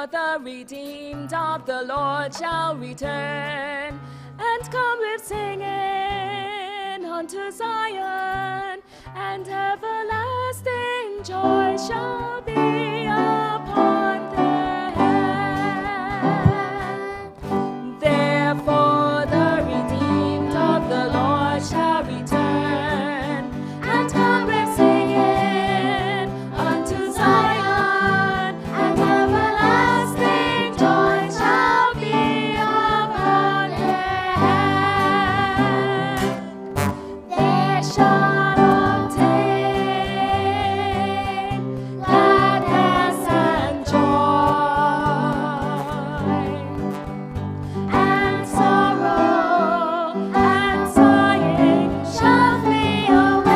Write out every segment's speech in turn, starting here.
Therefore the redeemed of the Lord shall return, and come with singing unto Zion, and everlasting joy shall be upon their head. Therefore the redeemed of the Lord shall return, and come with singing unto Zion, and everlasting joy shall be upon their head. They shall obtain gladness and joy, and sorrow and sighing shall flee away.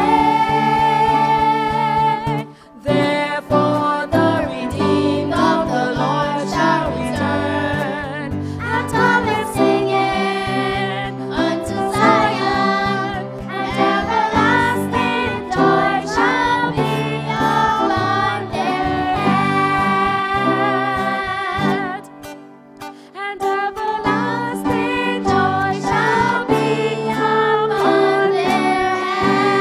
Therefore the redeemed of the Lord shall return, and come with singing unto Zion, and everlasting joy shall be upon their head. And everlasting joy shall be upon their head.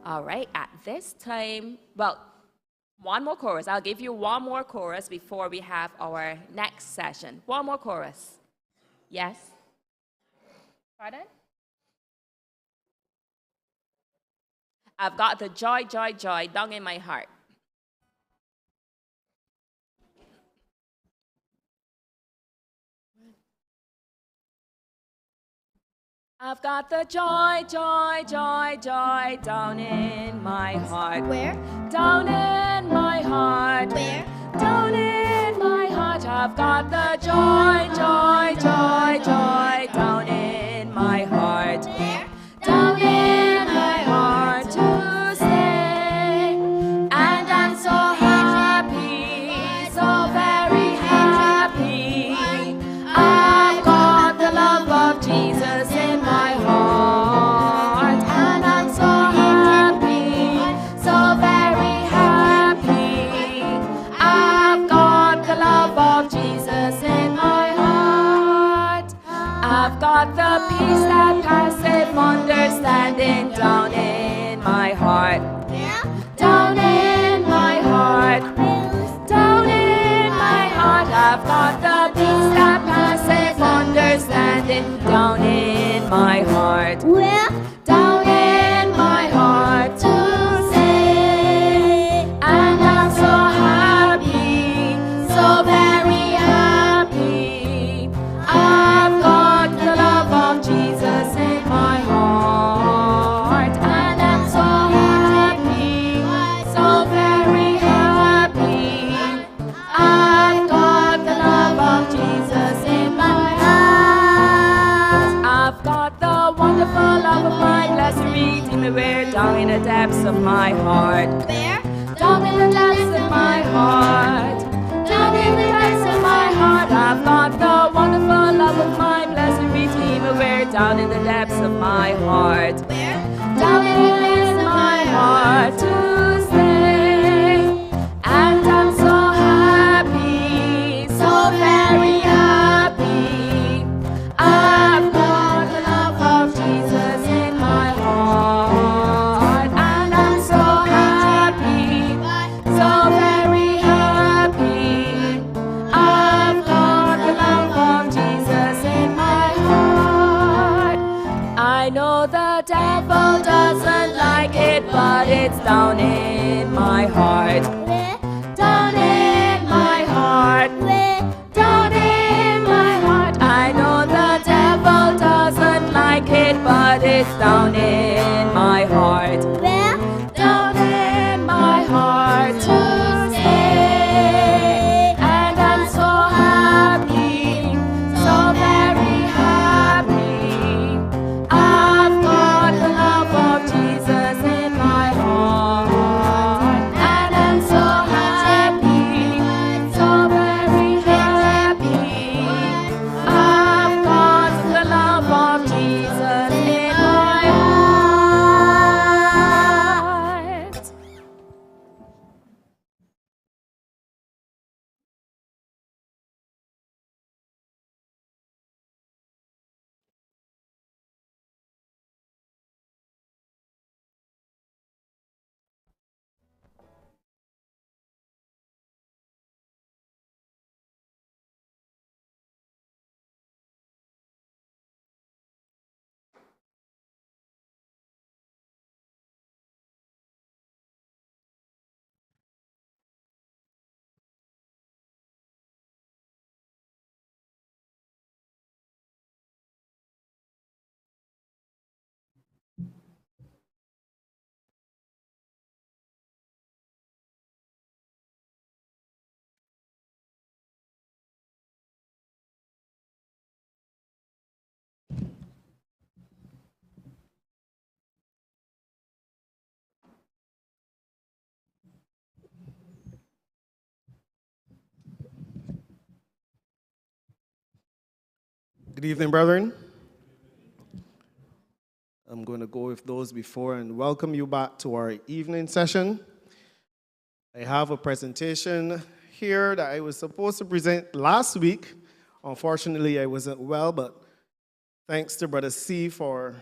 All right, at this time, well, one more chorus. I'll give you one more chorus before we have our next session. One more chorus. Yes? Pardon? I've got the joy, joy, joy down in my heart. I've got the joy, joy, joy, joy down in my heart. Where? Down in my heart. Where? Down in my heart. I've got the joy, joy, joy, joy down in my heart. Where? Down in my heart to stay. And I'm so happy, so very happy. I've got the love of Jesus in my heart. And I'm so happy, so very happy. I've got the love of Jesus in my heart. I've got the peace that passeth understanding down in my heart. Where? Down in my heart. Down in my heart. I've got the peace that passeth understanding down in my heart. Where? Down in my heart to say, and I'm so happy, so very happy. I've got the love of Jesus in my heart, and I'm so happy, so very happy. I've got the love of Jesus in my heart. I've got the wonderful love of my blessed Redeemer, where down in the depths of my heart. Where? Down in the depths of my heart. Down in the depths of my heart. I've got the wonderful love of my blessed Redeemer, where down in the depths of my heart. Where? Down in the depths of my heart to stay. And I'm so happy, so very happy. I've got the love of Jesus in my heart. And I'm so happy, so very happy. I've got the love of Jesus in my heart. I know the devil doesn't like it, but it's down in my heart. Where? Down in my heart. Where? Down in my heart. I know the devil doesn't like it, but it's down in my heart. Where? Down in my heart to stay. And I'm so happy, so very happy. I've got the love of Jesus in my heart. And I'm so Good evening, brethren. I'm going to go with those before and welcome you back to our evening session. I have a presentation here that I was supposed to present last week. Unfortunately, I wasn't well, but thanks to Brother C for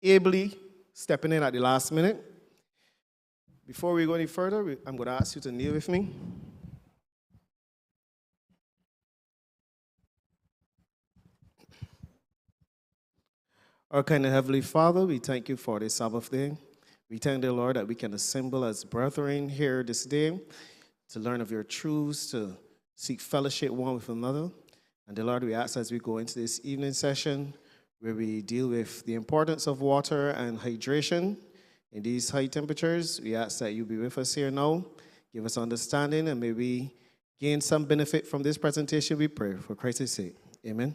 ably stepping in at the last minute. Before we go any further, I'm going to ask you to kneel with me. Our kind of Heavenly Father, we thank you for this Sabbath day. We thank the Lord that we can assemble as brethren here this day to learn of your truths, to seek fellowship one with another. And the Lord, we ask as we go into this evening session where we deal with the importance of water and hydration in these high temperatures, we ask that you be with us here now, give us understanding, and may we gain some benefit from this presentation, we pray, for Christ's sake. Amen.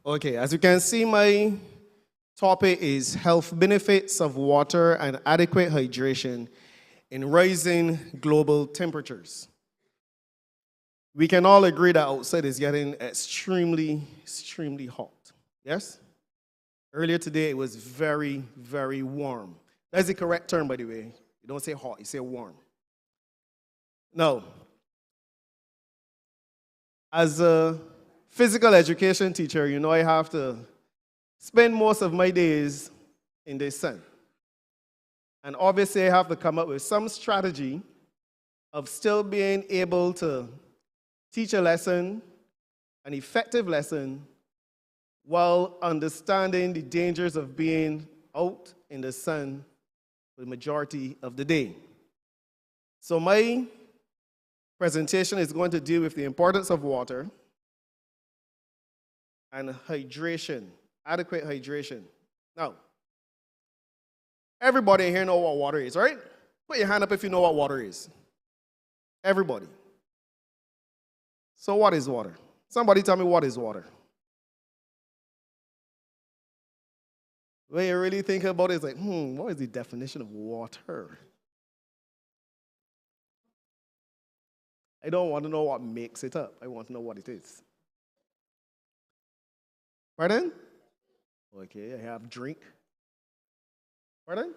Okay, as you can see, my topic is health benefits of water and adequate hydration in rising global temperatures. We can all agree that outside is getting extremely hot. Yes? Earlier today, it was very, very warm. That's the correct term, by the way. You don't say hot, you say warm. Now, as a physical education teacher, you know I have to spend most of my days in the sun. And obviously, I have to come up with some strategy of still being able to teach a lesson, an effective lesson, while understanding the dangers of being out in the sun for the majority of the day. So my presentation is going to deal with the importance of water and hydration, adequate hydration. Now, everybody here know what water is, right? Put your hand up if you know what water is. Everybody. So what is water? Somebody tell me what is water. When you really think about it, it's like, what is the definition of water? I don't want to know what makes it up. I want to know what it is. Pardon? Okay, I have drink. Pardon?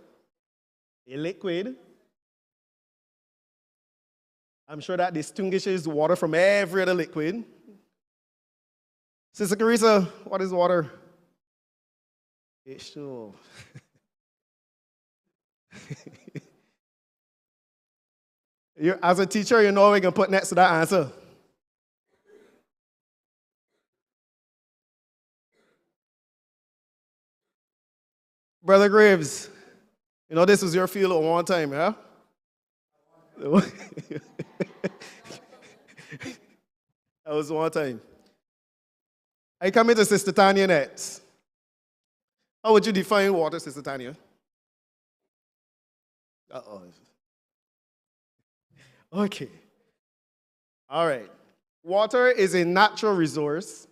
A liquid. I'm sure that distinguishes water from every other liquid. Sister Carissa, what is water? H2O. As a teacher, you know what we can put next to that answer. Brother Greaves, you know this was your field at one time, yeah? That was one time. I come into Sister Tanya next. How would you define water, Sister Tanya? Uh-oh. Okay. All right. Water is a natural resource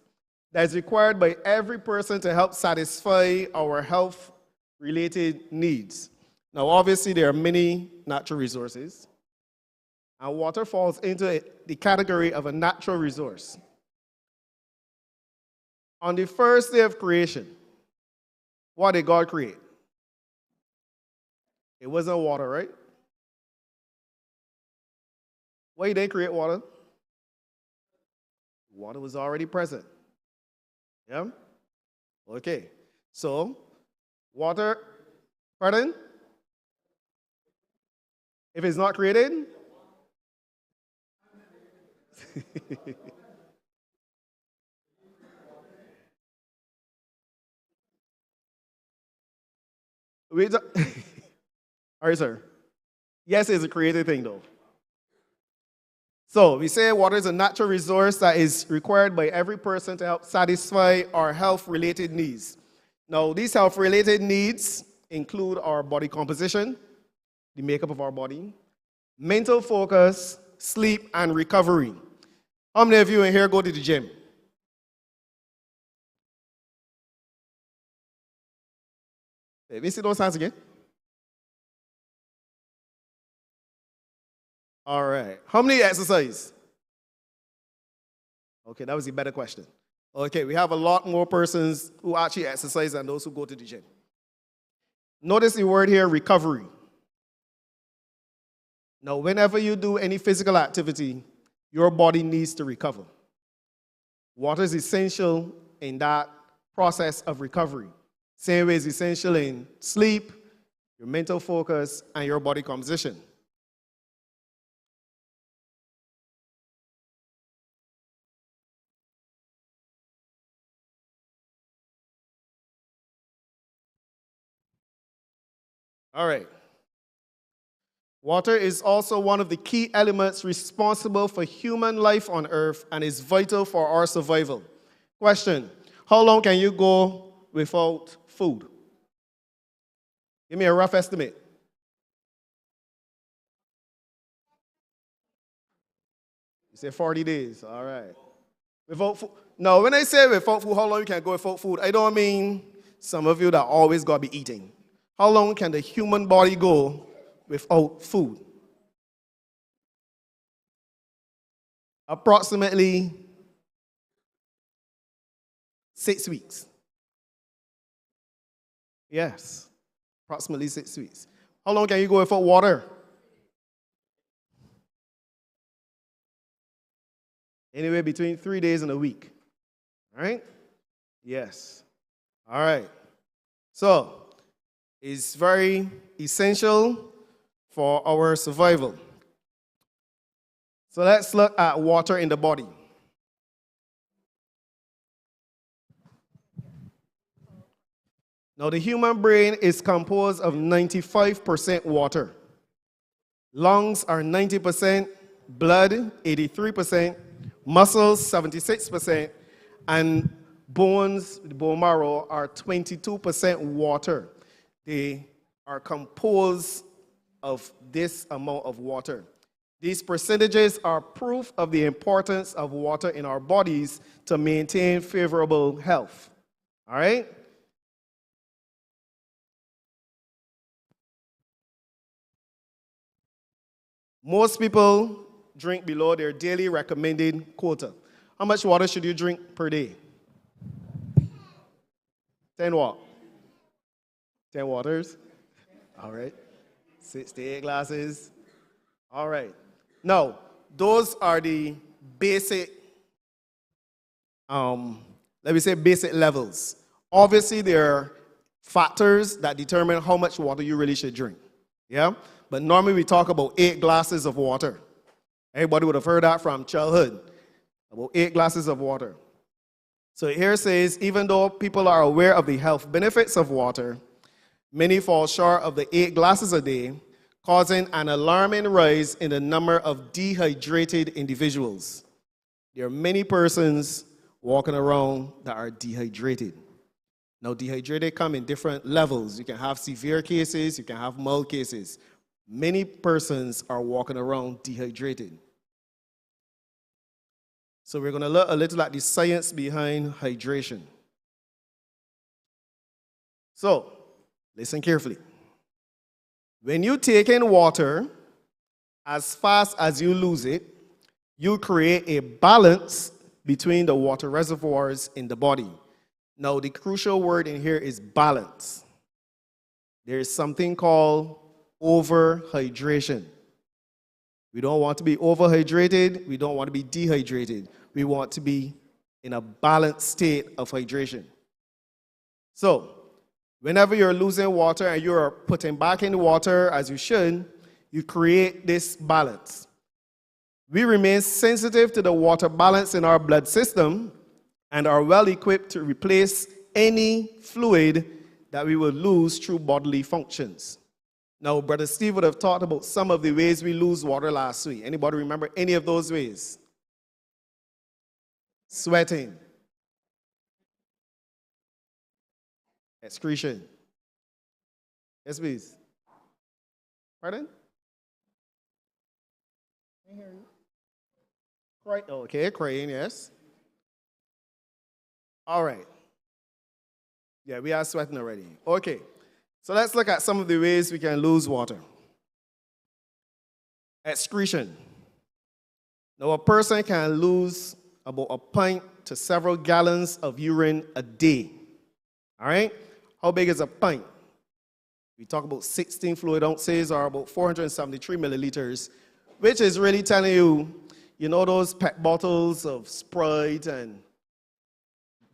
that is required by every person to help satisfy our health-related needs. Now, obviously, there are many natural resources, and water falls into the category of a natural resource. On the first day of creation, what did God create? It wasn't water, right? Why did they create water? Water was already present. Yeah? Okay. So, water, pardon? If it's not created? All right, sir. Yes, it's a created thing, though. So, we say water is a natural resource that is required by every person to help satisfy our health-related needs. Now, these health-related needs include our body composition, the makeup of our body, mental focus, sleep, and recovery. How many of you in here go to the gym? Let me see those hands again. All right. How many exercise? Okay, that was a better question. Okay, we have a lot more persons who actually exercise than those who go to the gym. Notice the word here, recovery. Now, whenever you do any physical activity, your body needs to recover. Water is essential in that process of recovery. Same way is essential in sleep, your mental focus, and your body composition. All right. Water is also one of the key elements responsible for human life on Earth and is vital for our survival. Question, how long can you go without food? Give me a rough estimate. You say 40 days, all right. Without food. Now, when I say without food, how long you can go without food, I don't mean some of you that always got to be eating. How long can the human body go without food? Approximately 6 weeks. Yes, approximately 6 weeks. How long can you go without water? Anywhere between 3 days and a week. All right? Yes. All right. So, it's very essential for our survival. So let's look at water in the body. Now, the human brain is composed of 95% water. Lungs are 90%, blood 83%, muscles 76%, and bones, the bone marrow, are 22% water. They are composed of this amount of water. These percentages are proof of the importance of water in our bodies to maintain favorable health. All right? Most people drink below their daily recommended quota. How much water should you drink per day? 10 what? 10 waters? All right. 6 to 8 glasses. All right. Now, those are the basic, let me say basic levels. Obviously, there are factors that determine how much water you really should drink. Yeah? But normally we talk about 8 glasses of water. Everybody would have heard that from childhood. About 8 glasses of water. So here it says, even though people are aware of the health benefits of water, many fall short of the 8 glasses a day, causing an alarming rise in the number of dehydrated individuals. There are many persons walking around that are dehydrated. Now, dehydrated come in different levels. You can have severe cases, you can have mild cases. Many persons are walking around dehydrated. So we're going to look a little at the science behind hydration. So, listen carefully. When you take in water, as fast as you lose it, you create a balance between the water reservoirs in the body. Now, the crucial word in here is balance. There is something called overhydration. We don't want to be overhydrated. We don't want to be dehydrated. We want to be in a balanced state of hydration. So, whenever you're losing water and you're putting back in water as you should, you create this balance. We remain sensitive to the water balance in our blood system and are well equipped to replace any fluid that we will lose through bodily functions. Now, Brother Steve would have talked about some of the ways we lose water last week. Anybody remember any of those ways? Sweating. Excretion. Yes, please. Pardon? I hear you. Cry. Okay, crying, yes. All right. Yeah, we are sweating already. Okay. So let's look at some of the ways we can lose water. Excretion. Now, a person can lose about a pint to several gallons of urine a day. All right? How big is a pint? We talk about 16 fluid ounces or about 473 milliliters, which is really telling you, you know those pet bottles of Sprite and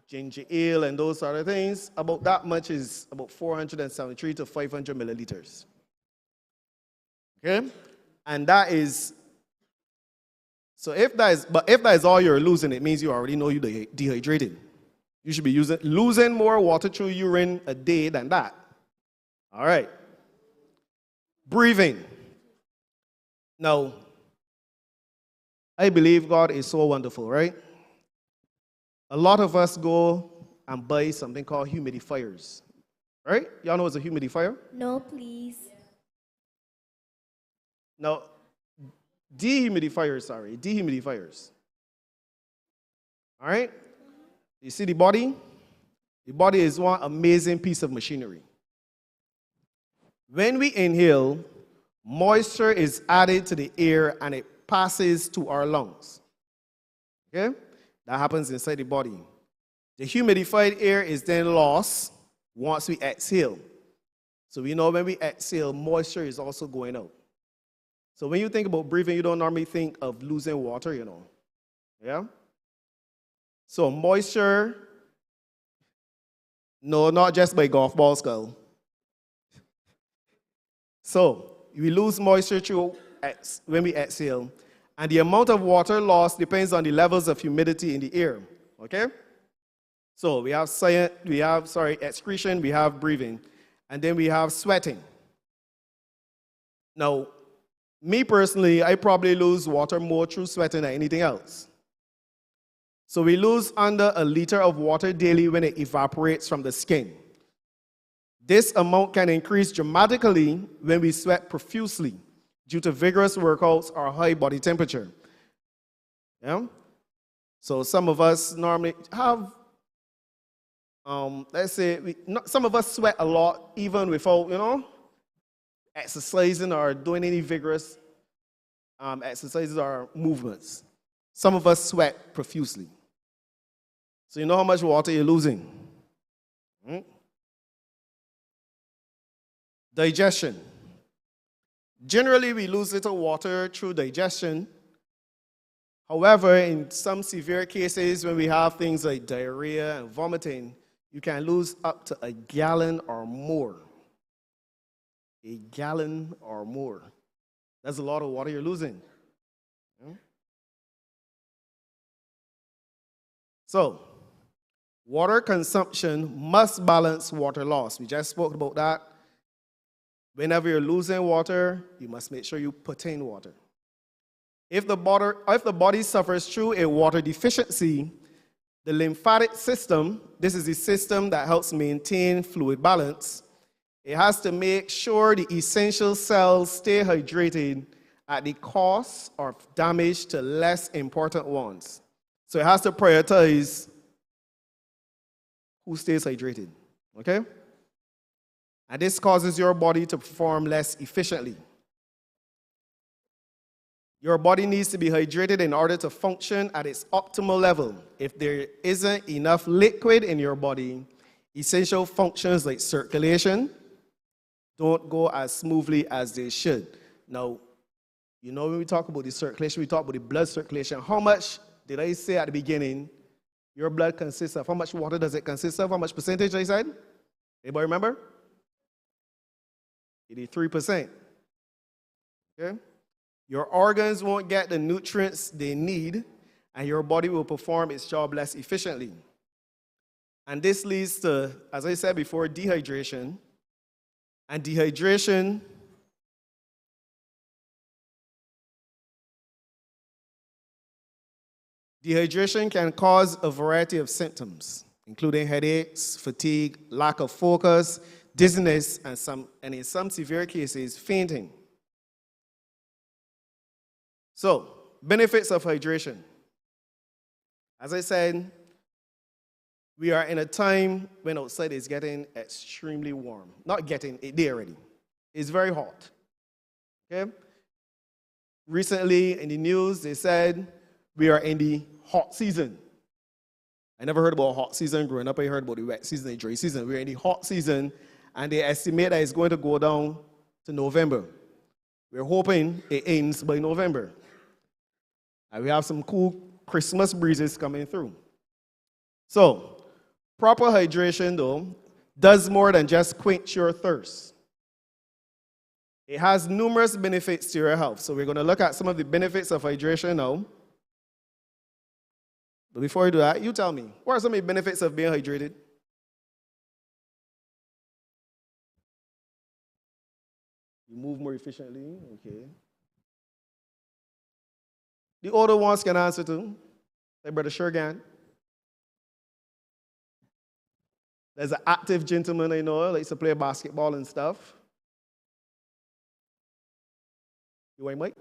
ginger ale and those sort of things? About that much is about 473 to 500 milliliters. Okay? And that is, so if that is all you're losing, it means you already know you're dehydrated. You should be losing more water through urine a day than that. All right. Breathing. Now, I believe God is so wonderful, right? A lot of us go and buy something called humidifiers, right? Y'all know what's a humidifier? No, please. Now, dehumidifiers. All right? You see the body? The body is one amazing piece of machinery. When we inhale, moisture is added to the air and it passes to our lungs. Okay? That happens inside the body. The humidified air is then lost once we exhale. So we know when we exhale, moisture is also going out. So when you think about breathing, you don't normally think of losing water, you know. Yeah? So moisture, no, not just by golf ball skull. So we lose moisture when we exhale, and the amount of water lost depends on the levels of humidity in the air. Okay? So we have excretion, we have breathing, and then we have sweating. Now, me personally, I probably lose water more through sweating than anything else. So we lose under a liter of water daily when it evaporates from the skin. This amount can increase dramatically when we sweat profusely due to vigorous workouts or high body temperature. Yeah? So some of us normally have, some of us sweat a lot even without, exercising or doing any vigorous exercises or movements. Some of us sweat profusely. So you know how much water you're losing. Digestion. Generally, we lose little water through digestion. However, in some severe cases, when we have things like diarrhea and vomiting, you can lose up to a gallon or more. A gallon or more. That's a lot of water you're losing. So, water consumption must balance water loss. We just spoke about that. Whenever you're losing water, you must make sure you put in water. If the body suffers through a water deficiency, the lymphatic system, this is the system that helps maintain fluid balance, it has to make sure the essential cells stay hydrated at the cost of damage to less important ones. So it has to prioritize who stays hydrated, okay? And this causes your body to perform less efficiently. Your body needs to be hydrated in order to function at its optimal level. If there isn't enough liquid in your body, essential functions like circulation don't go as smoothly as they should. Now, when we talk about the circulation, we talk about the blood circulation. How much did I say at the beginning your blood consists of? How much water does it consist of? How much percentage I said? Anybody remember? 83%. Okay? Your organs won't get the nutrients they need, and your body will perform its job less efficiently. And this leads to, as I said before, dehydration. And dehydration can cause a variety of symptoms, including headaches, fatigue, lack of focus, dizziness, and in some severe cases, fainting. So, benefits of hydration. As I said, we are in a time when outside is getting extremely warm. Not getting, it's there already. It's very hot. Okay? Recently in the news, they said we are in the hot season. I never heard about hot season growing up. I heard about the wet season, the dry season. We're in the hot season, and they estimate that it's going to go down to November. We're hoping it ends by November. And we have some cool Christmas breezes coming through. So, proper hydration, though, does more than just quench your thirst. It has numerous benefits to your health. So we're going to look at some of the benefits of hydration now. But before you do that, you tell me, what are some of the benefits of being hydrated? You move more efficiently, okay. The older ones can answer too. Like Brother Shergan. There's an active gentleman I know, likes to play basketball and stuff. You want Mike?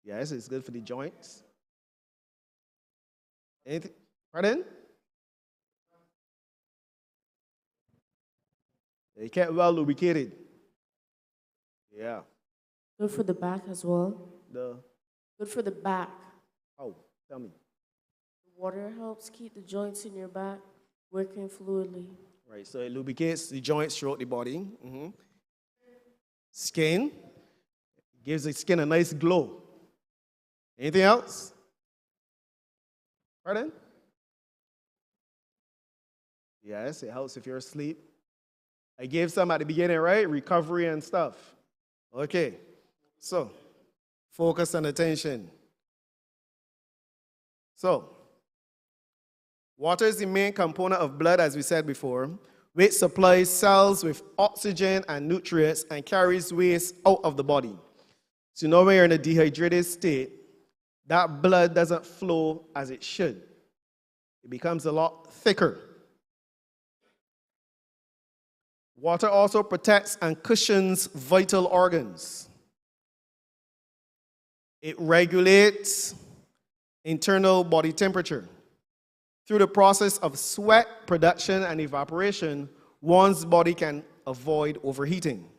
Yes, it's good for the joints. Anything? Pardon? They kept well lubricated. Yeah. Good for the back as well. The Good for the back. oh, tell me. Water helps keep the joints in your back working fluidly. Right, so it lubricates the joints throughout the body. Skin. Gives the skin a nice glow. Anything else? Pardon? Yes, it helps if you're asleep. I gave some at the beginning, right? Recovery and stuff. Okay, so focus and attention. So, water is the main component of blood, as we said before, which supplies cells with oxygen and nutrients and carries waste out of the body. So you know when you're in a dehydrated state, that blood doesn't flow as it should. It becomes a lot thicker. Water also protects and cushions vital organs. It regulates internal body temperature. Through the process of sweat production and evaporation, one's body can avoid overheating.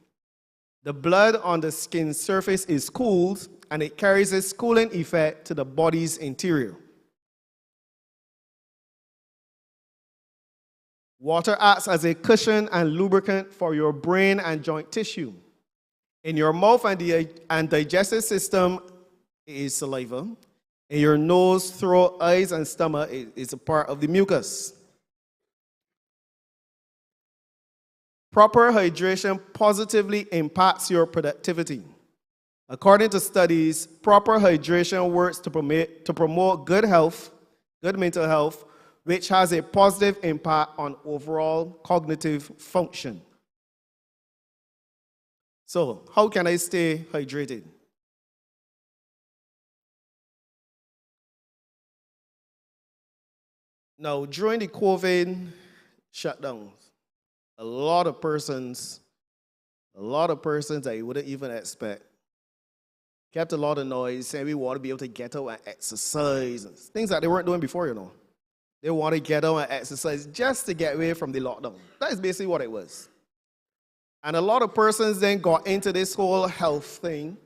The blood on the skin surface is cooled, and it carries its cooling effect to the body's interior. Water acts as a cushion and lubricant for your brain and joint tissue. In your mouth and digestive system is saliva. In your nose, throat, eyes, and stomach is a part of the mucus. Proper hydration positively impacts your productivity. According to studies, proper hydration works to promote good health, good mental health, which has a positive impact on overall cognitive function. So, how can I stay hydrated? Now, during the COVID shutdowns, a lot of persons that you wouldn't even expect kept a lot of noise, saying we want to be able to get out and exercise, and things that they weren't doing before, you know. They want to get out and exercise just to get away from the lockdown. That is basically what it was. And a lot of persons then got into this whole health thing.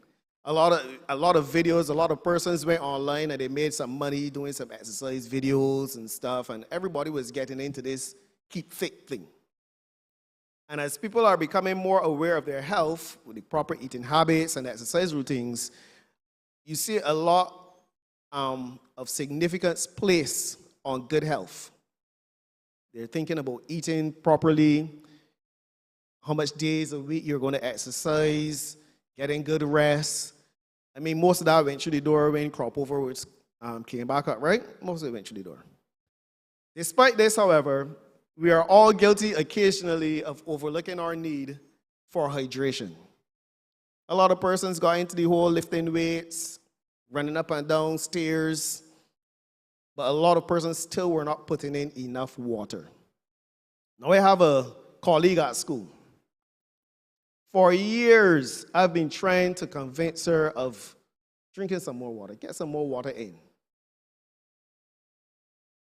A lot of videos, a lot of persons went online and they made some money doing some exercise videos and stuff, and everybody was getting into this keep fit thing. And as people are becoming more aware of their health, with the proper eating habits and exercise routines, you see a lot of significance placed on good health. They're thinking about eating properly, how much days a week you're going to exercise, getting good rest. I mean, most of that went through the door when crop over which came back up, right? Most of it went through the door. Despite this, however, we are all guilty occasionally of overlooking our need for hydration. A lot of persons got into the whole lifting weights, running up and down stairs, but a lot of persons still were not putting in enough water. Now I have a colleague at school. For years, I've been trying to convince her of drinking some more water, get some more water in.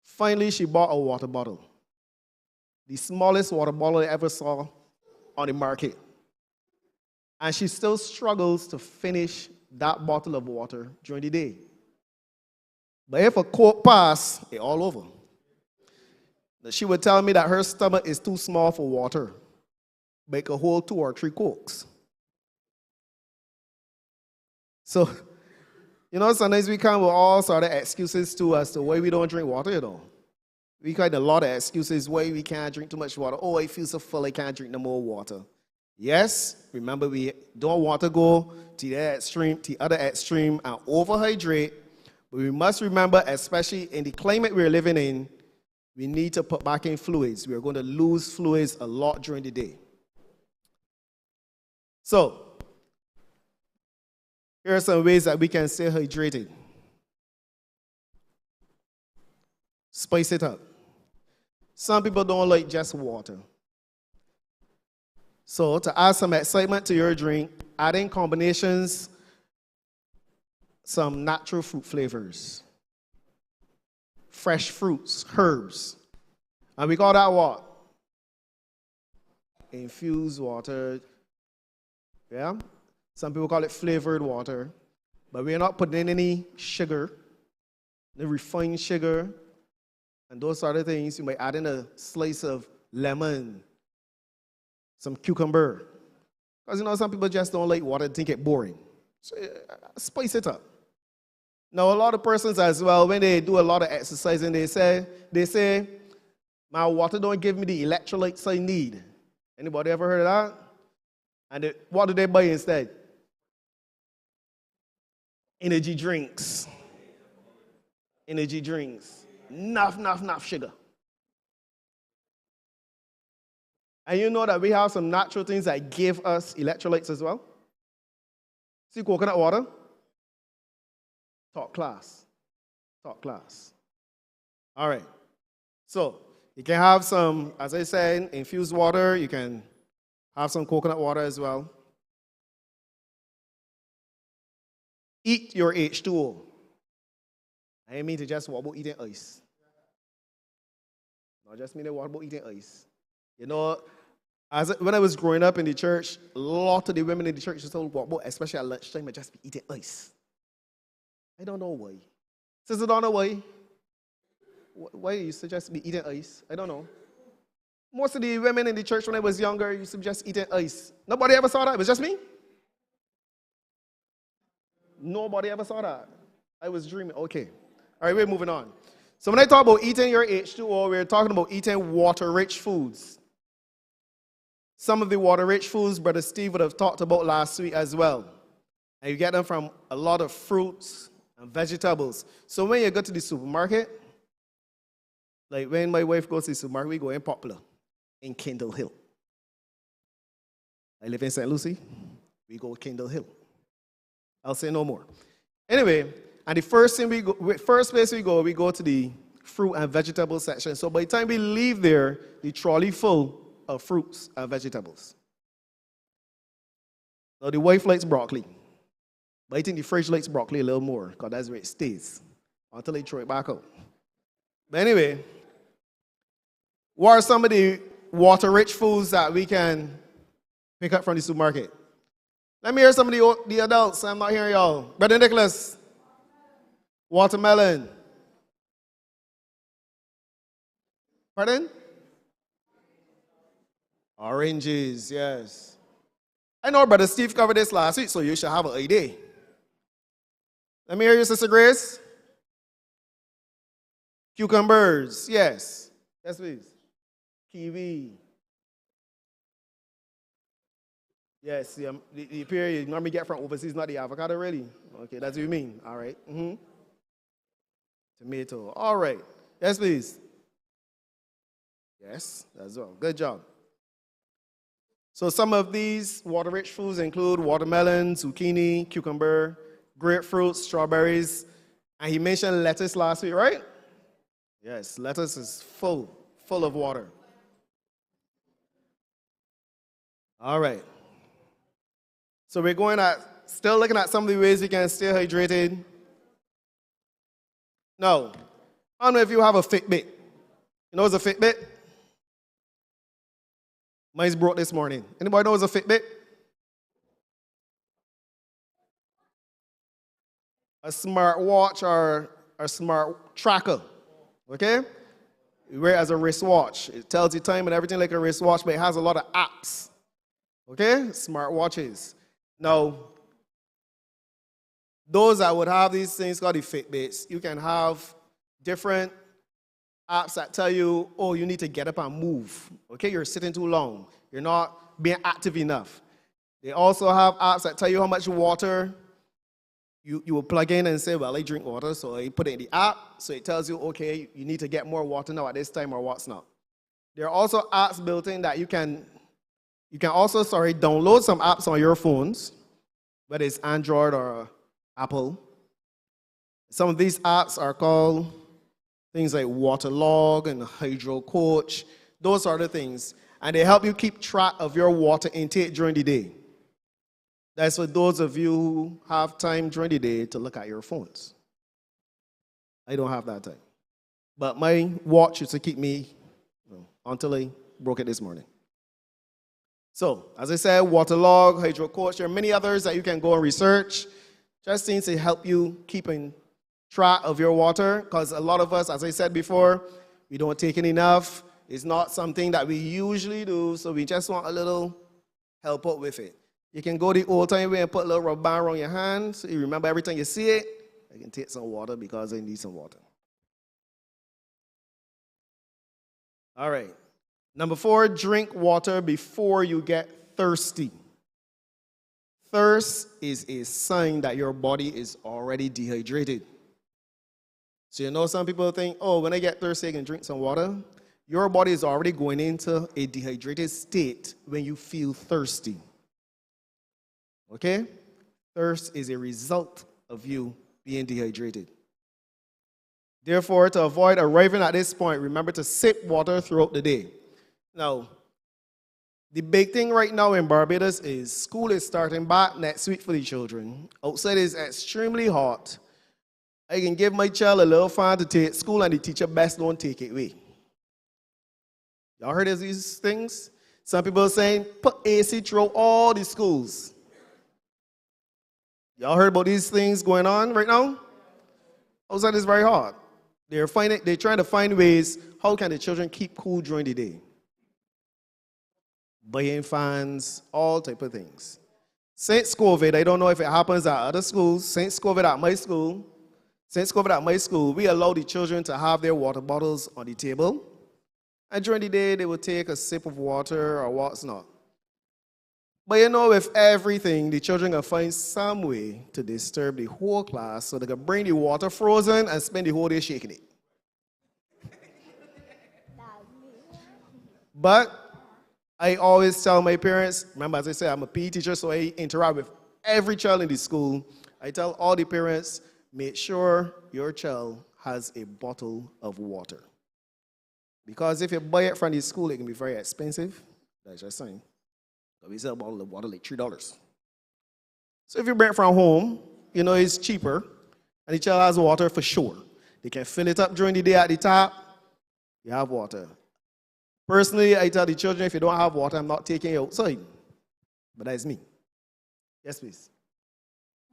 Finally, she bought a water bottle. The smallest water bottle I ever saw on the market. and she still struggles to finish that bottle of water during the day. But if a Coke pass, it's all over. She would tell me that her stomach is too small for water, but it could hold 2 or 3 Cokes. So, sometimes we come with all sort of excuses too as to why we don't drink water, We got a lot of excuses why we can't drink too much water. Oh, I feel so full, I can't drink no more water. Yes, remember we don't want to go to the other extreme and overhydrate. But we must remember, especially in the climate we're living in, we need to put back in fluids. We're going to lose fluids a lot during the day. So, here are some ways that we can stay hydrated. Spice it up. Some people don't like just water. So, to add some excitement to your drink, add in combinations, some natural fruit flavors. Fresh fruits, herbs. And we call that what? Infused water. Yeah? Some people call it flavored water. But we're not putting in any sugar, the refined sugar, and those sort of things. You might add in a slice of lemon, some cucumber. Because some people just don't like water and think it boring. So spice it up. Now, a lot of persons as well, when they do a lot of exercising, they say, my water don't give me the electrolytes I need. Anybody ever heard of that? And what do they buy instead? Energy drinks. Energy drinks. Enough sugar. And you know that we have some natural things that give us electrolytes as well? See coconut water? Top class. All right. So, you can have some, as I said, infused water. You can have some coconut water as well. Eat your H2O. I didn't mean to just walk about eating ice. I just mean to walk about eating ice. When I was growing up in the church, a lot of the women in the church used to walk about, especially at lunchtime, and just be eating ice. I don't know why. Sister, don't know why. Why you used to just be eating ice? I don't know. Most of the women in the church when I was younger used to just eating ice. Nobody ever saw that? It was just me? Nobody ever saw that. I was dreaming. Okay. All right, we're moving on. So when I talk about eating your H2O, we're talking about eating water-rich foods. Some of the water-rich foods Brother Steve would have talked about last week as well. And you get them from a lot of fruits and vegetables. So when you go to the supermarket, like when my wife goes to the supermarket, we go in Poplar, in Kendall Hill. I live in St. Lucie. We go to Kendall Hill. I'll say no more. Anyway, and the first place we go to the fruit and vegetable section. So by the time we leave there, the trolley full of fruits and vegetables. Now the wife likes broccoli. But I think the fridge likes broccoli a little more because that's where it stays until they throw it back out. But anyway, what are some of the water-rich foods that we can pick up from the supermarket? Let me hear some of the adults. I'm not hearing y'all. Brother Nicholas, watermelon. Pardon? Oranges, yes. I know Brother Steve covered this last week, so you should have an idea. Let me hear you, Sister Grace. Cucumbers, yes. Yes, please. Kiwi. Yes, the period you normally get from overseas, not the avocado, really. Okay, that's what you mean. All right. Tomato. All right. Yes, please. Yes, as well. Good job. So some of these water-rich foods include watermelon, zucchini, cucumber, grapefruit, strawberries, and he mentioned lettuce last week, right? Yes, lettuce is full of water. All right. So we're still looking at some of the ways you can stay hydrated. Now, I don't know if you have a Fitbit. You know what's a Fitbit? Mine's broke this morning. Anybody know what's a Fitbit? a smartwatch or a smart tracker, okay? You wear it as a wristwatch. It tells you time and everything like a wristwatch, but it has a lot of apps, okay? Smartwatches. Now, those that would have these things called the Fitbits, you can have different apps that tell you, oh, you need to get up and move, okay? You're sitting too long. You're not being active enough. They also have apps that tell you how much water you will plug in and say, well, I drink water, so you put it in the app, so it tells you, okay, you need to get more water now at this time or what's not. There are also apps built in that you can also, download some apps on your phones, whether it's Android or Apple. Some of these apps are called things like Waterlog and Hydro Coach, those sort of things. And they help you keep track of your water intake during the day. That's for those of you who have time during the day to look at your phones. I don't have that time. But my watch used to keep me until I broke it this morning. So, as I said, Waterlog, Hydro Coach, there are many others that you can go and research. Just things to help you keeping track of your water, because a lot of us, as I said before, we don't take in enough. It's not something that we usually do, so we just want a little help out with it. You can go the old time way and put a little rubber band around your hand, so you remember every time you see it, I can take some water because I need some water. All right. Number 4, drink water before you get thirsty. Thirst is a sign that your body is already dehydrated. So you know some people think, oh, when I get thirsty, I can drink some water. Your body is already going into a dehydrated state when you feel thirsty. Okay? Thirst is a result of you being dehydrated. Therefore, to avoid arriving at this point, remember to sip water throughout the day. Now, the big thing right now in Barbados is school is starting back next week for the children. Outside is extremely hot. I can give my child a little fan to take school and the teacher best don't take it away. Y'all heard of these things? Some people are saying, put AC through all the schools. Y'all heard about these things going on right now? Outside is very hot. They're trying to find ways, how can the children keep cool during the day? Buying fans, all type of things. Since COVID, I don't know if it happens at other schools, since COVID at my school, we allow the children to have their water bottles on the table. And during the day, they will take a sip of water or what's not. But you know, with everything, the children can find some way to disturb the whole class so they can bring the water frozen and spend the whole day shaking it. But I always tell my parents, remember as I said, I'm a PE teacher, so I interact with every child in the school. I tell all the parents, make sure your child has a bottle of water. Because if you buy it from the school, it can be very expensive. That's just saying. We sell a bottle of water like $3. So if you bring it from home, you know it's cheaper, and the child has water for sure. They can fill it up during the day at the tap. You have water. Personally, I tell the children, if you don't have water, I'm not taking you outside. But that's me. Yes, please.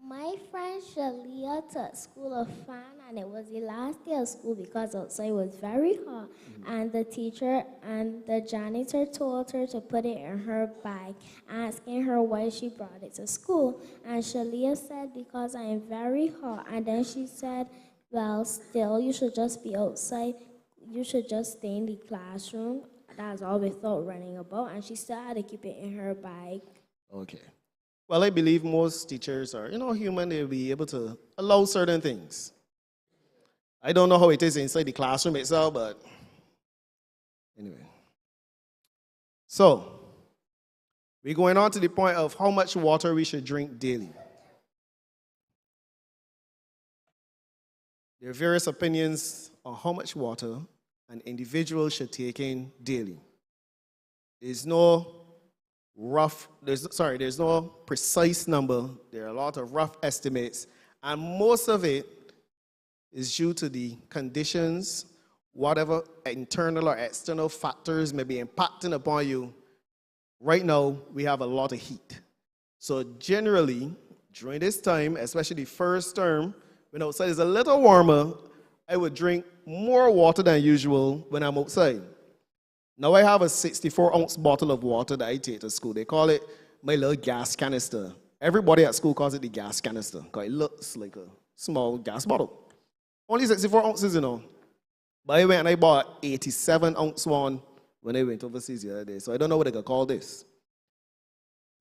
My friend Shalia took school of fan, and it was the last day of school because outside was very hot. And the teacher and the janitor told her to put it in her bag, asking her why she brought it to school. And Shalia said, because I am very hot. And then she said, well, still, you should just be outside. You should just stay in the classroom. That's all we thought running about. And she still had to keep it in her bag. Okay. Well, I believe most teachers are, human. They'll be able to allow certain things. I don't know how it is inside the classroom itself, but anyway. So, we're going on to the point of how much water we should drink daily. There are various opinions on how much water an individual should take in daily. There's no precise number. There are a lot of rough estimates, and most of it is due to the conditions, whatever internal or external factors may be impacting upon you. Right now, we have a lot of heat. So generally, during this time, especially the first term, When outside is a little warmer, I would drink more water than usual when I'm outside. Now I have a 64-ounce bottle of water that I take to school. They call it my little gas canister. Everybody at school calls it the gas canister because it looks like a small gas bottle. Only 64 ounces, you know. But I went and I bought 87-ounce one when I went overseas the other day. So I don't know what they could call this.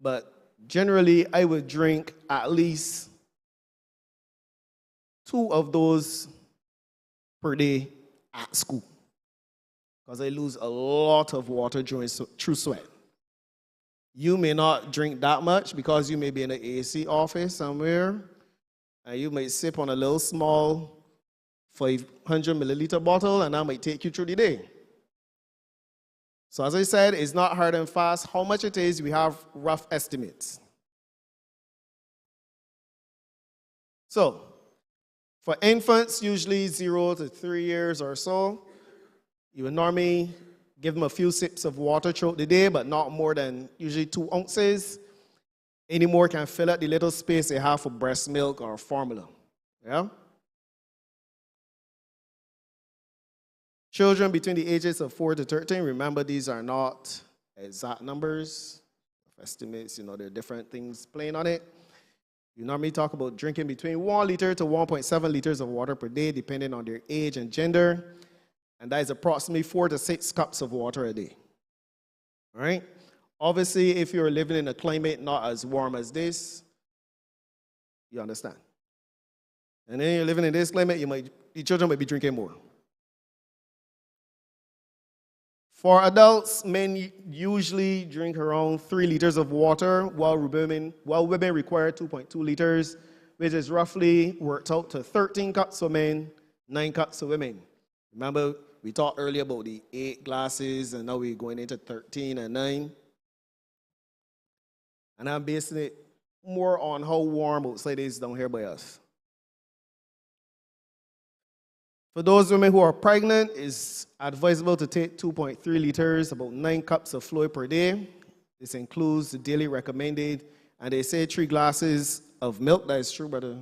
But generally, I would drink at least 2 of those per day at school. Because I lose a lot of water through sweat. You may not drink that much because you may be in an AC office somewhere, and you might sip on a little small 500 milliliter bottle, and that might take you through the day. So as I said, it's not hard and fast. How much it is, we have rough estimates. So, for infants, usually 0 to 3 years or so, you would normally give them a few sips of water throughout the day, but not more than usually 2 ounces. Any more can fill up the little space they have for breast milk or formula. Yeah? Children between the ages of 4 to 13, remember these are not exact numbers, estimates, there are different things playing on it. You normally talk about drinking between 1 liter to 1.7 liters of water per day, depending on their age and gender. And that is approximately 4 to 6 cups of water a day. All right? Obviously, if you're living in a climate not as warm as this, you understand. And then you're living in this climate, the children might be drinking more. For adults, men usually drink around 3 liters of water, while women require 2.2 liters, which is roughly worked out to 13 cups for men, 9 cups for women. Remember, we talked earlier about the 8 glasses, and now we're going into 13 and 9. And I'm basing it more on how warm outside is down here by us. For those women who are pregnant, it's advisable to take 2.3 liters, about 9 cups of fluid per day. This includes the daily recommended, and they say 3 glasses of milk. That is true, brother.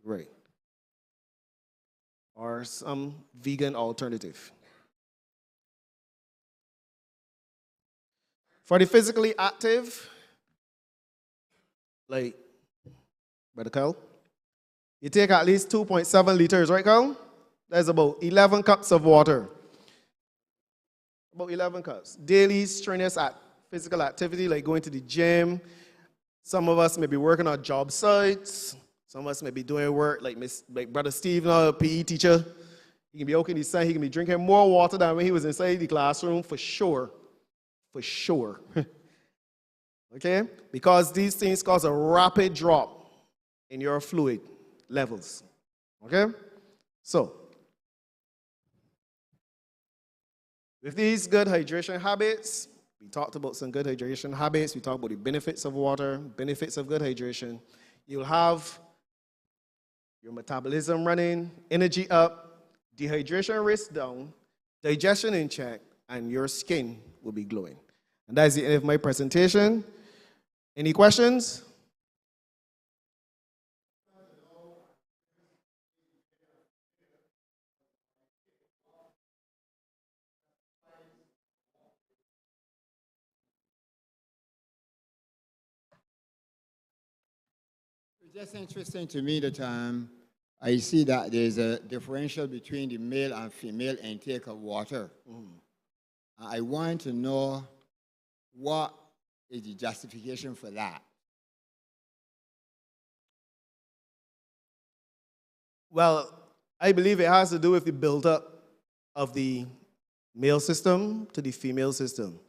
Right. Or some vegan alternative. For the physically active, like Brother Kyle, you take at least 2.7 liters, right, Kyle? That's about 11 cups of water. About 11 cups. Daily strenuous physical activity, like going to the gym. Some of us may be working on job sites. Some of us may be doing work like Brother Steve, a PE teacher. He can be out in the sun. He can be drinking more water than when he was inside the classroom, for sure. For sure. Okay? Because these things cause a rapid drop in your fluid levels. Okay? So, with these good hydration habits, we talked about some good hydration habits. We talked about the benefits of water, benefits of good hydration. You'll have your metabolism running, energy up, dehydration risk down, digestion in check, and your skin will be glowing. And that's the end of my presentation. Any questions? It's just interesting to me that I see that there's a differential between the male and female intake of water. I want to know what is the justification for that. Well, I believe it has to do with the buildup of the male system to the female system.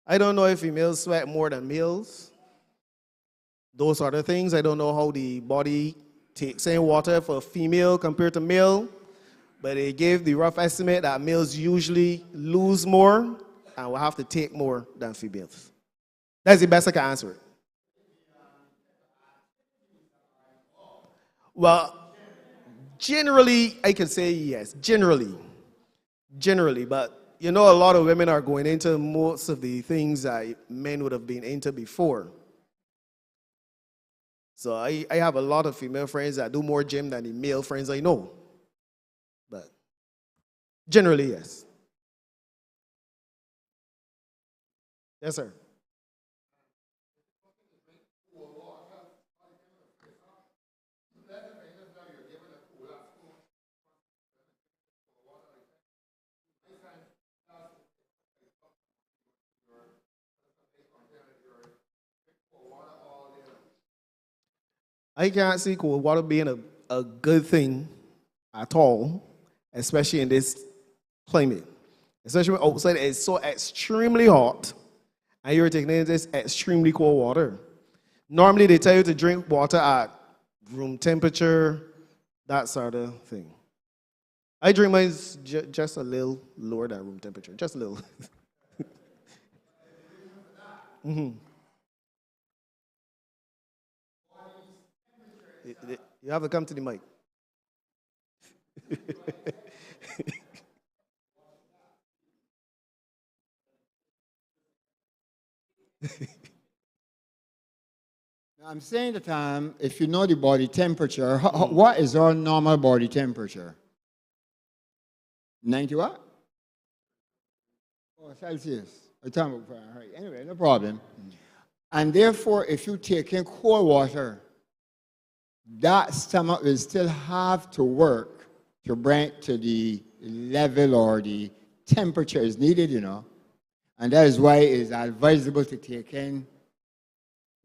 I don't know if females sweat more than males. Those are the things. I don't know how the body takes in water for female compared to male, but they gave the rough estimate that males usually lose more and will have to take more than females. That's the best I can answer it. Well, generally, I can say yes. Generally, but a lot of women are going into most of the things that men would have been into before. So I have a lot of female friends that do more gym than the male friends I know. But generally, yes. Yes, sir. I can't see cold water being a good thing at all, especially in this climate. Especially when outside it's so extremely hot and you're taking in this extremely cold water. Normally they tell you to drink water at room temperature, that sort of thing. I drink mine just a little lower than room temperature, just a little. You have to come to the mic. I'm saying that if you know the body temperature, what is our normal body temperature? 90 what? Oh, Celsius. I'm talking about Fahrenheit. Anyway, no problem. And therefore, if you take in cold water, that stomach will still have to work to bring it to the level or the temperature is needed, you know. And that is why it is advisable to take in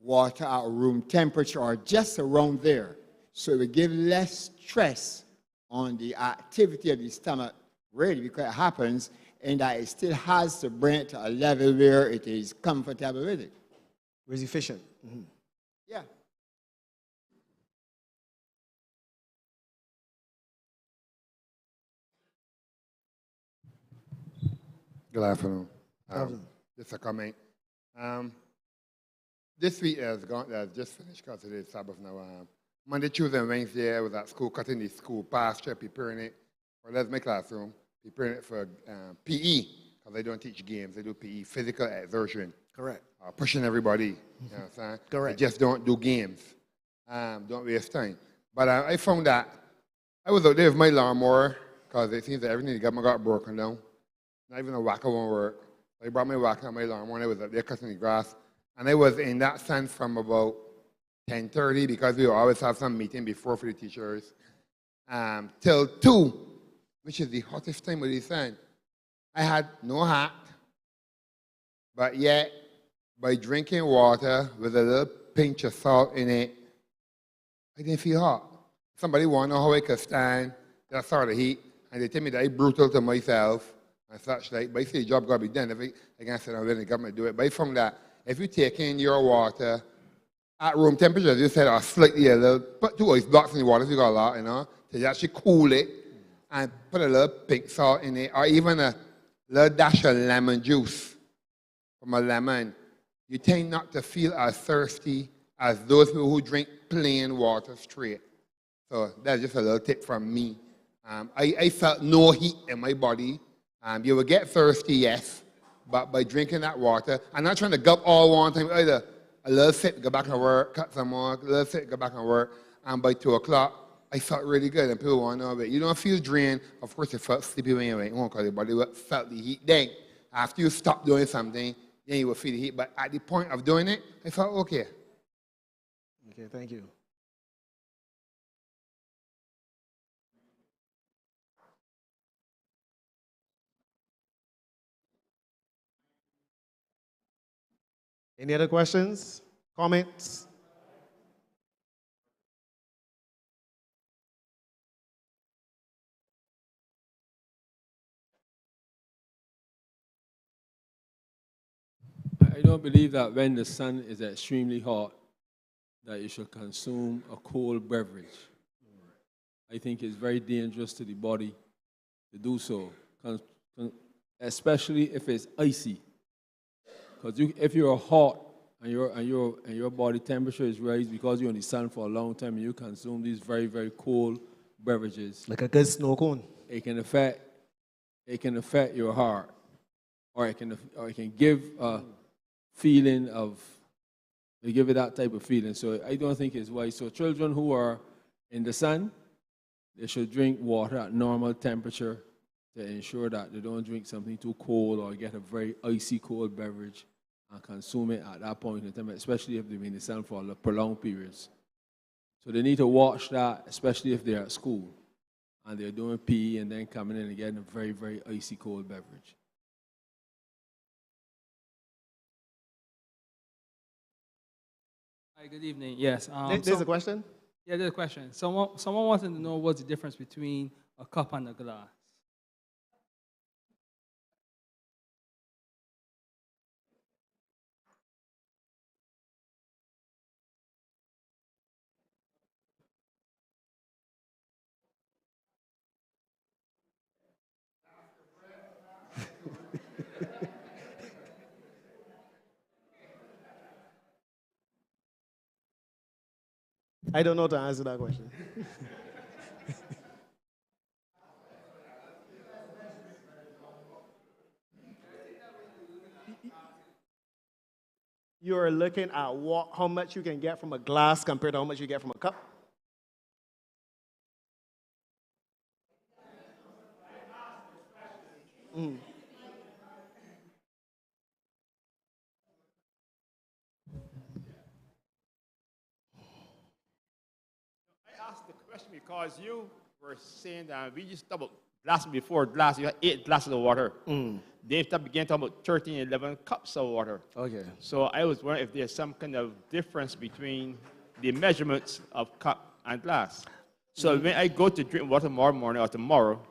water at room temperature or just around there. So it will give less stress on the activity of the stomach, really, because it happens and that it still has to bring it to a level where it is comfortable with it. Where's efficient? Yeah. Good afternoon. Afternoon. Just a comment. This week has just finished because it is Sabbath now. Monday, Tuesday, and Wednesday, I was at school cutting the school pasture, preparing it, or that's my classroom, preparing it for PE, because they don't teach games, they do PE, physical exertion. Correct. Pushing everybody, you know what I'm saying? Correct. They just don't do games. Don't waste time. But I found that I was out there with my lawnmower, because it seems that everything got broken down. Not even a whacker won't work. So I brought my whacker and my lawnmower, and I was up there cutting the grass. And I was in that sense from about 10:30, because we always have some meeting before for the teachers, till 2, which is the hottest time of the sun. I had no hat, but yet, by drinking water with a little pinch of salt in it, I didn't feel hot. Somebody want to know how I could stand that sort of heat, and they tell me that I'm brutal to myself and such like. But I say the job got to be done. If I can't sit down and the government do it. But I found that if you take in your water at room temperature, as you said, or slightly a little, put 2 ice blocks in the water if you got a lot, you know, to actually cool it, and put a little pink salt in it, or even a little dash of lemon juice from a lemon, you tend not to feel as thirsty as those people who drink plain water straight. So that's just a little tip from me. I felt no heat in my body. You will get thirsty, yes, but by drinking that water, I'm not trying to gulp all one time, either a little sip, go back and work, cut some more, a little sip, go back and work, and by 2 o'clock, I felt really good, and people want to know, but you don't feel drained. Of course, you felt sleepy when you went home because your body felt the heat. Then, after you stop doing something, then you will feel the heat. But at the point of doing it, I felt okay. Okay, thank you. Any other questions, comments? I don't believe that when the sun is extremely hot, that you should consume a cold beverage. I think it's very dangerous to the body to do so, especially if it's icy. Because if you're hot and your body temperature is raised because you're in the sun for a long time and you consume these very, very cold beverages, Like a good snow cone. it can affect your heart, or it can give a feeling of They give it that type of feeling. So I don't think it's wise. So children who are in the sun, they should drink water at normal temperature to ensure that they don't drink something too cold or get a very icy cold beverage and consume it at that point in time, especially if they've been in the sun for prolonged periods. So they need to watch that, especially if they're at school and they're doing PE and then coming in and getting a very, very icy cold beverage. Hi, good evening. Yes. There's a question? Yeah, there's a question. Someone wanted to know what's the difference between a cup and a glass. I don't know to answer that question. You're looking at how much you can get from a glass compared to how much you get from a cup? I asked the question because you were saying that we just double glass before glass, you had 8 glasses of water. They began talking about 13, 11 cups of water. Okay. So I was wondering if there's some kind of difference between the measurements of cup and glass. So when I go to drink water tomorrow morning or tomorrow,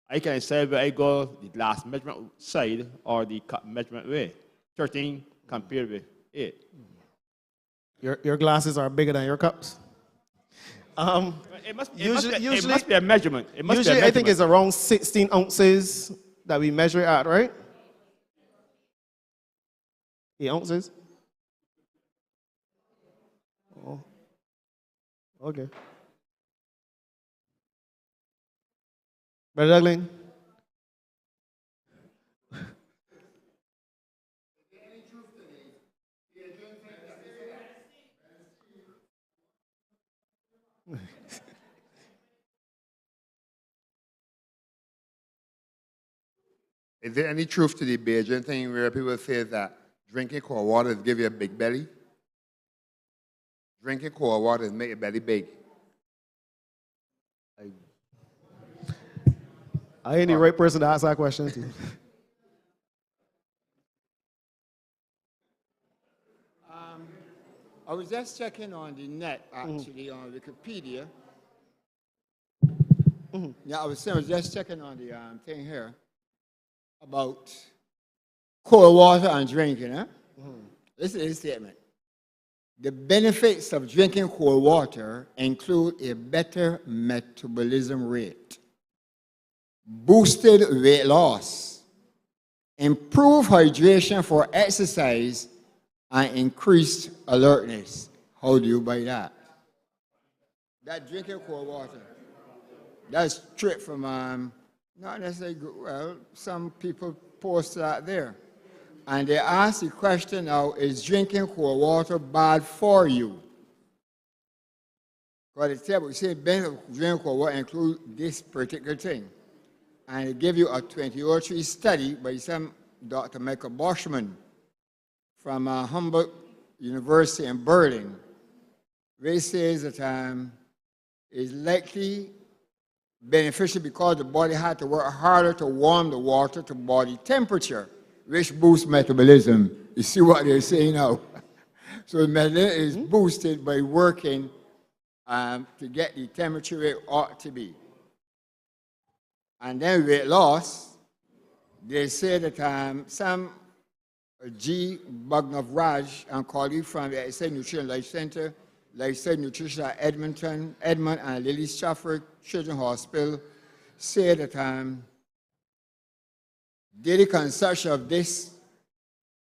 I can say where I go the glass measurement side or the cup measurement way. 13 compared with 8. Your glasses are bigger than your cups? It must be a measurement. It must Usually, be a I think measurement. it's around 16 ounces that we measure it at, right? 8 ounces? Oh. Okay. Brother Douglas? Is there any truth to the Beijing thing where people say that drinking cold water give you a big belly? Drinking cold water make your belly big. I ain't the right person to ask that question to. I was just checking on the net, actually, on Wikipedia. Yeah, I was just checking on the thing here about cold water and drinking. This is a statement. The benefits of drinking cold water include a better metabolism rate, boosted weight loss, improved hydration for exercise, and increased alertness. How do you buy that? That drinking cold water. That's straight from, not necessarily, well, some people post that there. And they ask the question now, is drinking cold water bad for you? Because the table say benefits of drinking cold water include this particular thing. And they give you a 2003 study by some Dr. Michael Boschman from Humboldt University in Berlin, which says that it's likely beneficial because the body had to work harder to warm the water to body temperature, which boosts metabolism. You see what they're saying now? So the metabolism is boosted by working to get the temperature where it ought to be. And then weight loss, they say that some G. Bhagnav Raj and colleague from the Exercise Nutrition Life Center, Lifestyle Nutrition at Edmond and Lily Stafford Children's Hospital, say that daily consumption of this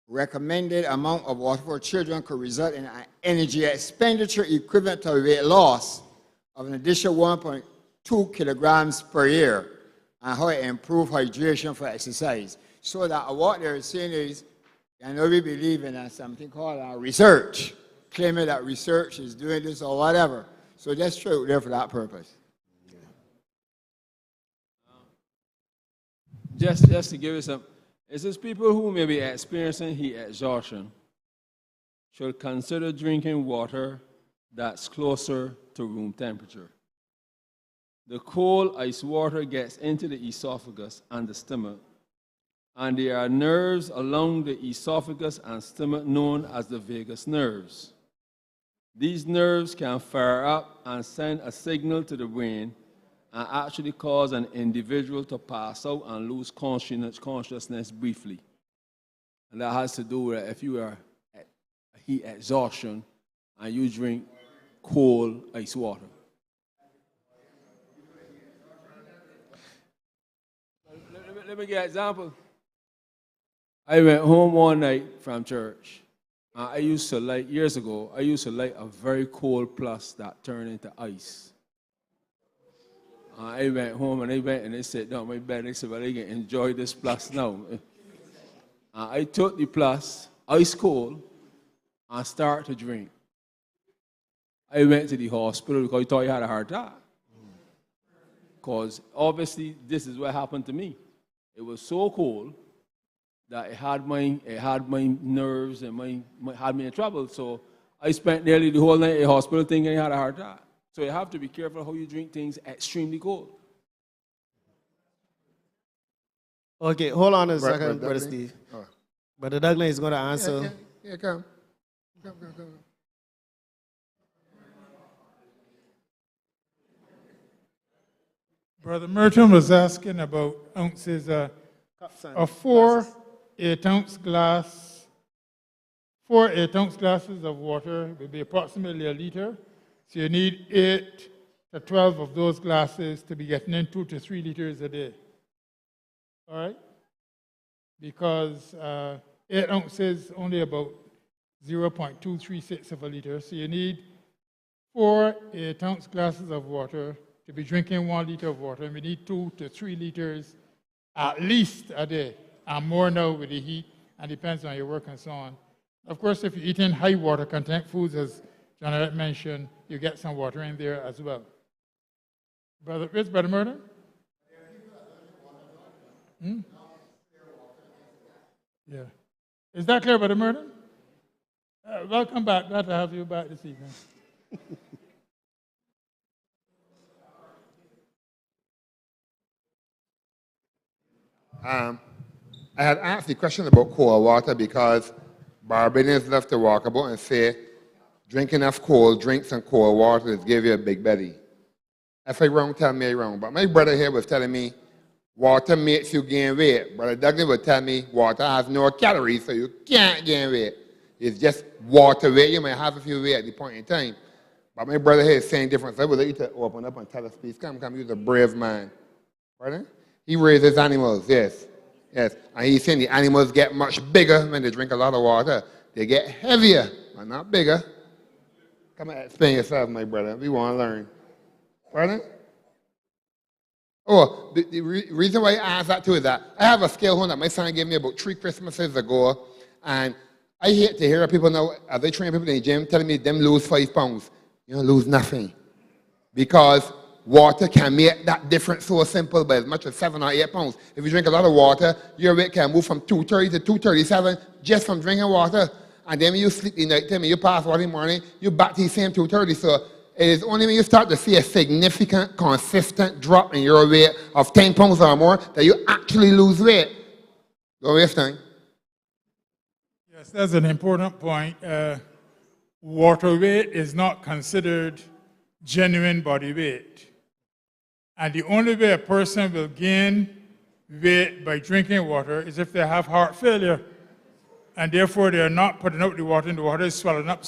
recommended amount of water for children could result in an energy expenditure equivalent to weight loss of an additional 1.2 kilograms per year, and how it improves hydration for exercise. So that what they're saying is I know we believe in something called research, claiming that research is doing this or whatever. So just throw it there for that purpose. Just to give you some, it says people who may be experiencing heat exhaustion should consider drinking water that's closer to room temperature. The cold ice water gets into the esophagus and the stomach, and there are nerves along the esophagus and stomach known as the vagus nerves. These nerves can fire up and send a signal to the brain and actually cause an individual to pass out and lose consciousness briefly. And that has to do with if you are at heat exhaustion and you drink cold ice water. Let me give an example. I went home one night from church. I used to like, years ago, I used to like a very cold plus that turned into ice. I went home and they sat down on my bed. They said, well, I can enjoy this plus now. I took the plus, ice cold, and started to drink. I went to the hospital because I thought I had a heart attack. Because obviously this is what happened to me. It was so cold that it had my nerves and had me in trouble. So I spent nearly the whole night in the hospital thinking I had a heart attack. So you have to be careful how you drink things extremely cold. Okay, hold on a Brother second, Brother Dudley? Steve. Oh. Brother Douglas is going to answer. Yeah, come. Brother Merton was asking about ounces. Cups and A 4 glasses. 8-ounce glass, 4 8-ounce glasses of water will be approximately a liter. So you need 8 to 12 of those glasses to be getting in 2 to 3 liters a day. All right? Because 8 ounces only about 0.236 of a liter. So you need 4 8-ounce glasses of water to be drinking 1 liter of water. And we need 2 to 3 liters at least a day. And more now with the heat, and depends on your work and so on. Of course, if you're eating high water content foods, as Janet mentioned, you get some water in there as well. Where's Brother Merton? Yeah. Is that clear, Brother Merton? Welcome back. Glad to have you back this evening. I had asked the question about cold water because Barbadians love to walk about and say, drink enough cold drinks and cold water is give you a big belly. If I'm wrong, tell me I'm wrong. But my brother here was telling me water makes you gain weight. Brother Douglas would tell me water has no calories, so you can't gain weight. It's just water weight. You might have a few weight at the point in time. But my brother here is saying different. So I would like you to open up and tell us, please. Come, you're a brave man. Pardon? He raises animals, yes. Yes. And he's saying the animals get much bigger when they drink a lot of water. They get heavier, but not bigger. Come and explain yourself, my brother. We want to learn. Pardon? Oh, the reason why I asked that too is that I have a scale home that my son gave me about 3 Christmases ago. And I hate to hear people now, as they train people in the gym, telling me them lose 5 pounds. You don't lose nothing. Because water can make that difference so simple by as much as 7 or 8 pounds. If you drink a lot of water, your weight can move from 230 to 237 just from drinking water. And then when you sleep the night time and you pass water in the morning, you're back to the same 230. So it is only when you start to see a significant, consistent drop in your weight of 10 pounds or more that you actually lose weight. Don't waste time. Yes, that's an important point. Water weight is not considered genuine body weight. And the only way a person will gain weight by drinking water is if they have heart failure. And therefore, they are not putting out the water, and the water is swelling up.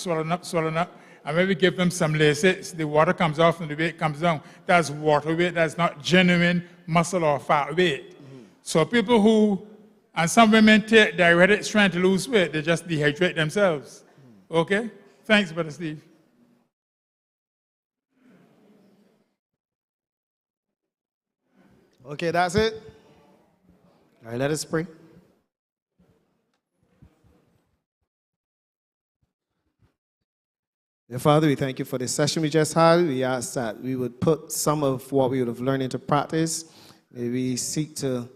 And when we give them some Lasix, the water comes off and the weight comes down. That's water weight. That's not genuine muscle or fat weight. So people who, and some women take diuretics trying to lose weight, they just dehydrate themselves. Okay? Thanks, Brother Steve. Okay, that's it. All right, let us pray. Dear Father, we thank you for this session we just had. We ask that we would put some of what we would have learned into practice. May we seek to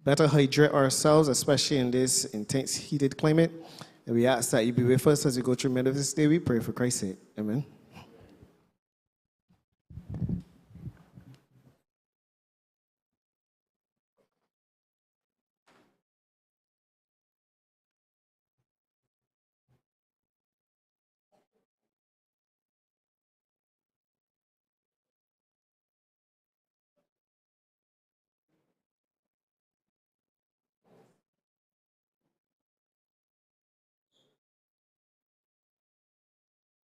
better hydrate ourselves, especially in this intense, heated climate. And we ask that you be with us as we go through the middle of this day. We pray for Christ's sake. Amen.